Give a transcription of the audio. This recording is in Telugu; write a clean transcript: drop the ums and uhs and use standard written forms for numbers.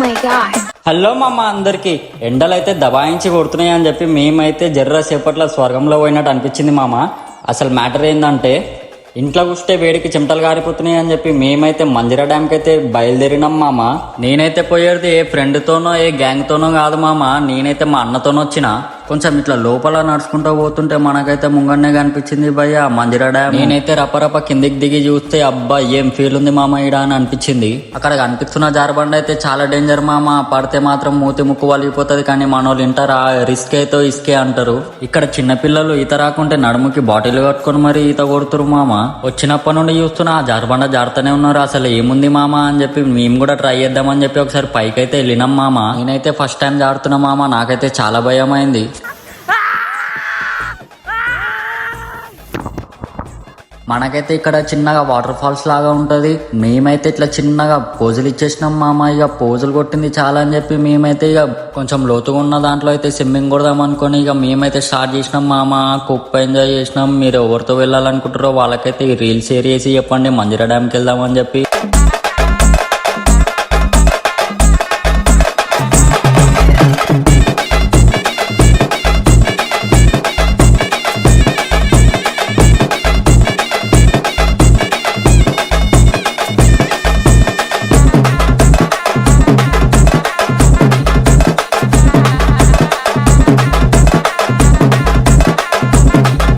my god. హలో మామ అందరికి ఎండలైతే దబాయించి కొడుతున్నాయి అని చెప్పి మేమైతే జర్ర సేపట్లో స్వర్గంలో పోయినట్టు అనిపించింది మామ. అసలు మ్యాటర్ ఏంటంటే ఇంట్లో కూస్తే వేడికి చెమటలు గారిపోతున్నాయి అని చెప్పి మేమైతే మంజిరా డ్యామ్కి అయితే బయలుదేరినాం మామ. నేనైతే పోయేది ఏ ఫ్రెండ్తోనో ఏ గ్యాంగ్తోనో కాదు మామ, నేనైతే మా అన్నతోనో వచ్చిన. కొంచెం ఇట్లా లోపల నడుచుకుంటూ పోతుంటే మనకైతే ముంగన్నే కనిపించింది భయ్య మంజిరా డ్యామ్. నేనైతే రపరప కిందికి దిగి చూస్తే అబ్బా ఏం ఫీల్ ఉంది మామ ఈడ అని అనిపించింది. అక్కడ కనిపిస్తున్న జారబండ అయితే చాలా డేంజర్ మామ, పడితే మాత్రం మూతి ముక్కు వలిగిపోతుంది. కానీ మనోళ్ళు ఇంటారా, రిస్క్ అయితే ఇస్కే అంటారు. ఇక్కడ చిన్న పిల్లలు ఈత రాకుంటే నడుముకి బాటిల్ కట్టుకొని మరి ఈత కొడుతురు మామ. వచ్చినప్పటి నుండి చూస్తున్నా ఆ జారబండ జారుతూనే ఉన్నారు. అసలు ఏముంది మామ అని చెప్పి మేము కూడా ట్రై చేద్దామని చెప్పి ఒకసారి పైకి అయితే వెళ్ళినాం మామ. నేనైతే ఫస్ట్ టైం జారుతున్నా మామ, నాకైతే చాలా భయం అయింది. మనకైతే ఇక్కడ చిన్నగా వాటర్ ఫాల్స్ లాగా ఉంటది. మేమైతే ఇట్లా చిన్నగా పోజులు ఇచ్చేసినాం మామ. ఇక పోజులు కొట్టింది చాలా అని చెప్పి మేమైతే ఇక కొంచెం లోతుగా ఉన్న దాంట్లో అయితే స్విమ్మింగ్ కొడదాం అనుకుని ఇక మేమైతే స్టార్ట్ చేసినాం మామ. కుప్ప ఎంజాయ్ చేసినాం. మీరు ఎవరితో వెళ్ళాలనుకుంటారో వాళ్ళకైతే రీల్స్ షేర్ చేసి చెప్పండి మంజిరా డ్యామ్కి వెళ్దామని చెప్పి.